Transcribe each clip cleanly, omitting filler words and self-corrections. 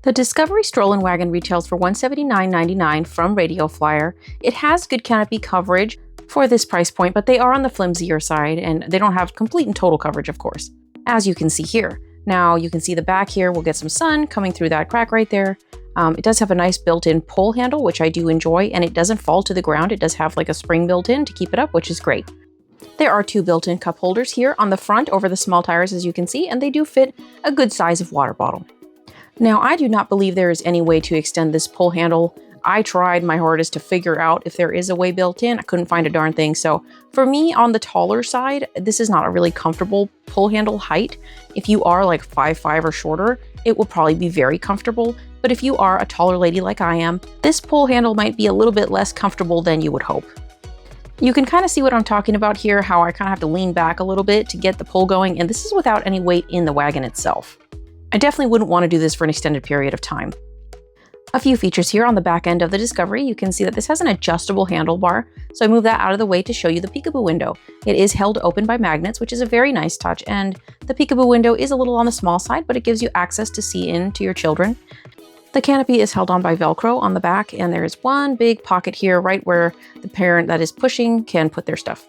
The Discovery Stroll and Wagon retails for $179.99 from Radio Flyer. It has good canopy coverage for this price point, but they are on the flimsier side and they don't have complete and total coverage, of course, as you can see here. Now you can see the back here, we'll get some sun coming through that crack right there. It does have a nice built-in pull handle, which I do enjoy, and it doesn't fall to the ground. It does have like a spring built in to keep it up, which is great. There are two built-in cup holders here on the front over the small tires, as you can see, and they do fit a good size of water bottle. Now, I do not believe there is any way to extend this pull handle. I tried my hardest to figure out if there is a way built in. I couldn't find a darn thing. So for me, on the taller side, this is not a really comfortable pull handle height. If you are like 5'5" or shorter, it will probably be very comfortable. But if you are a taller lady like I am, this pull handle might be a little bit less comfortable than you would hope. You can kind of see what I'm talking about here, how I kind of have to lean back a little bit to get the pull going, and this is without any weight in the wagon itself. I definitely wouldn't want to do this for an extended period of time. A few features here on the back end of the Discovery. You can see that this has an adjustable handlebar, so I move that out of the way to show you the peekaboo window. It is held open by magnets, which is a very nice touch, and the peekaboo window is a little on the small side, but it gives you access to see into your children. The canopy is held on by Velcro on the back, and there is one big pocket here right where the parent that is pushing can put their stuff.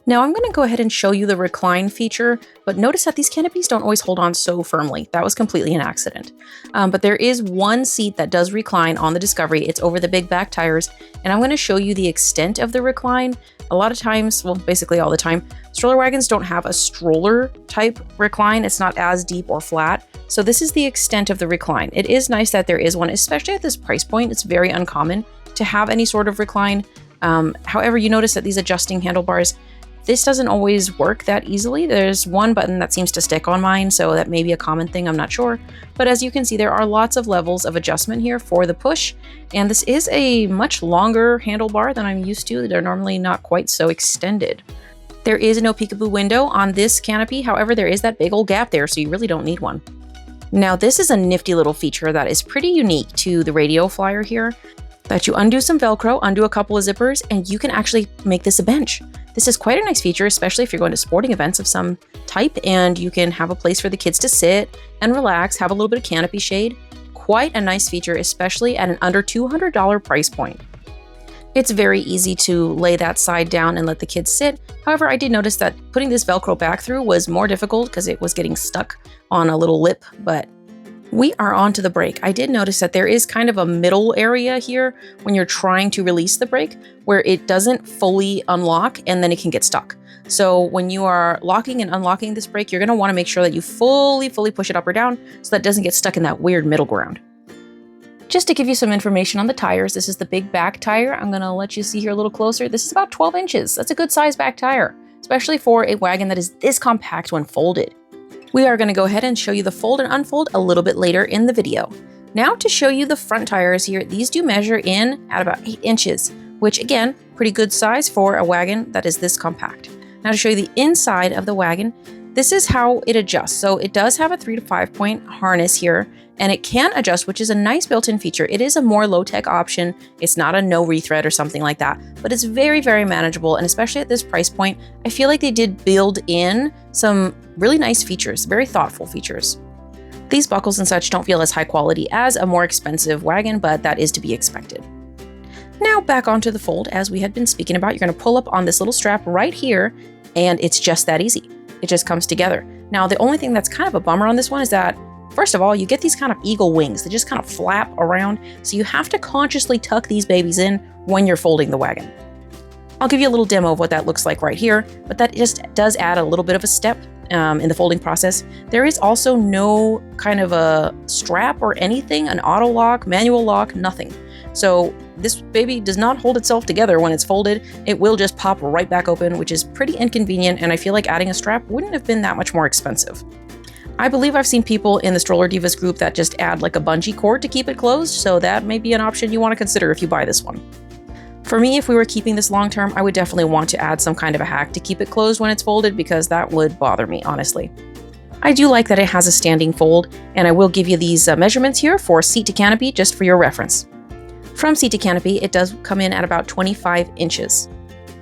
Now I'm going to go ahead and show you the recline feature, but notice that these canopies don't always hold on so firmly. That was completely an accident. But there is one seat that does recline on the Discovery. It's over the big back tires, and I'm going to show you the extent of the recline. A lot of times, well, basically all the time, stroller wagons don't have a stroller type recline. It's not as deep or flat. So this is the extent of the recline. It is nice that there is one, especially at this price point. It's very uncommon to have any sort of recline. However, you notice that these adjusting handlebars, this doesn't always work that easily. There's one button that seems to stick on mine, so that may be a common thing, I'm not sure. But as you can see, there are lots of levels of adjustment here for the push, and this is a much longer handlebar than I'm used to. They're normally not quite so extended. There is no peekaboo window on this canopy, however, there is that big old gap there, so you really don't need one. Now, this is a nifty little feature that is pretty unique to the Radio Flyer here, that you undo some Velcro, undo a couple of zippers, and you can actually make this a bench. This is quite a nice feature, especially if you're going to sporting events of some type, and you can have a place for the kids to sit and relax, have a little bit of canopy shade. Quite a nice feature, especially at an under $200 price point. It's very easy to lay that side down and let the kids sit. However, I did notice that putting this Velcro back through was more difficult because it was getting stuck on a little lip, but we are on to the brake. I did notice that there is kind of a middle area here when you're trying to release the brake where it doesn't fully unlock and then it can get stuck. So when you are locking and unlocking this brake, you're going to want to make sure that you fully push it up or down so that it doesn't get stuck in that weird middle ground. Just to give you some information on the tires, this is the big back tire. I'm going to let you see here a little closer. This is about 12 inches. That's a good size back tire, especially for a wagon that is this compact when folded. We are going to go ahead and show you the fold and unfold a little bit later in the video. Now to show you the front tires here, these do measure in at about 8 inches, which again, pretty good size for a wagon that is this compact. Now to show you the inside of the wagon, this is how it adjusts. So it does have a 3 to 5 point harness here, and it can adjust, which is a nice built-in feature. It is a more low-tech option. It's not a no rethread or something like that, but it's very manageable. And especially at this price point, I feel like they did build in some really nice features, very thoughtful features. These buckles and such don't feel as high quality as a more expensive wagon, but that is to be expected. Now back onto the fold, as we had been speaking about, you're going to pull up on this little strap right here, and it's just that easy. It just comes together. Now, the only thing that's kind of a bummer on this one is that, first of all, you get these kind of eagle wings. They just kind of flap around, so you have to consciously tuck these babies in when you're folding the wagon. I'll give you a little demo of what that looks like right here, but that just does add a little bit of a step in the folding process. There is also no kind of a strap or anything, an auto lock, manual lock, nothing. So this baby does not hold itself together when it's folded. It will just pop right back open, which is pretty inconvenient, and I feel like adding a strap wouldn't have been that much more expensive. I believe I've seen people in the Stroller Divas group that just add like a bungee cord to keep it closed, so that may be an option you want to consider if you buy this one. For me, if we were keeping this long term, I would definitely want to add some kind of a hack to keep it closed when it's folded, because that would bother me, honestly. I do like that it has a standing fold, and I will give you these measurements here for seat to canopy just for your reference. From seat to canopy, it does come in at about 25 inches.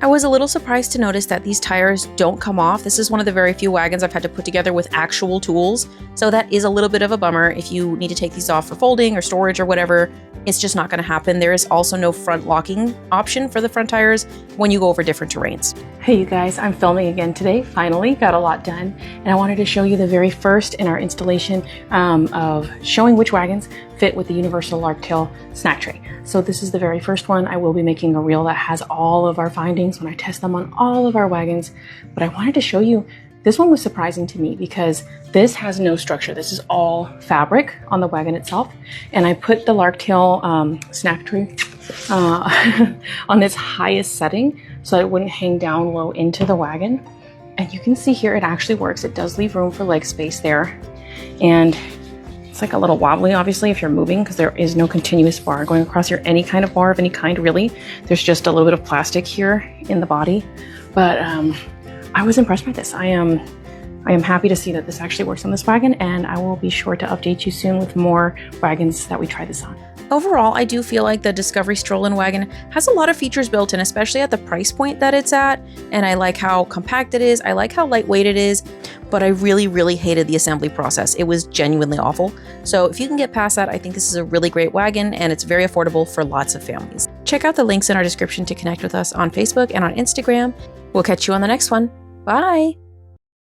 I was a little surprised to notice that these tires don't come off. This is one of the very few wagons I've had to put together with actual tools, so that is a little bit of a bummer. If you need to take these off for folding or storage or whatever, it's just not going to happen. There is also no front locking option for the front tires when you go over different terrains. Hey you guys, I'm filming again today. Finally got a lot done, and I wanted to show you the very first in our installation of showing which wagons fit with the universal larktail snack tray. So this is the very first one. I will be making a reel that has all of our findings when I test them on all of our wagons, but I wanted to show you, this one was surprising to me because this has no structure. This is all fabric on the wagon itself. And I put the larktail snack tray on its highest setting so it wouldn't hang down low into the wagon. And you can see here it actually works. It does leave room for leg space there. And it's like a little wobbly, obviously, if you're moving, because there is no continuous bar going across here, any kind of bar of any kind, really. There's just a little bit of plastic here in the body. But I was impressed by this. I am happy to see that this actually works on this wagon, and I will be sure to update you soon with more wagons that we try this on. Overall, I do feel like the Discovery Stroll and Wagon has a lot of features built in, especially at the price point that it's at, and I like how compact it is, I like how lightweight it is, but I really hated the assembly process. It was genuinely awful. So if you can get past that, I think this is a really great wagon, and it's very affordable for lots of families. Check out the links in our description to connect with us on Facebook and on Instagram. We'll catch you on the next one. Bye!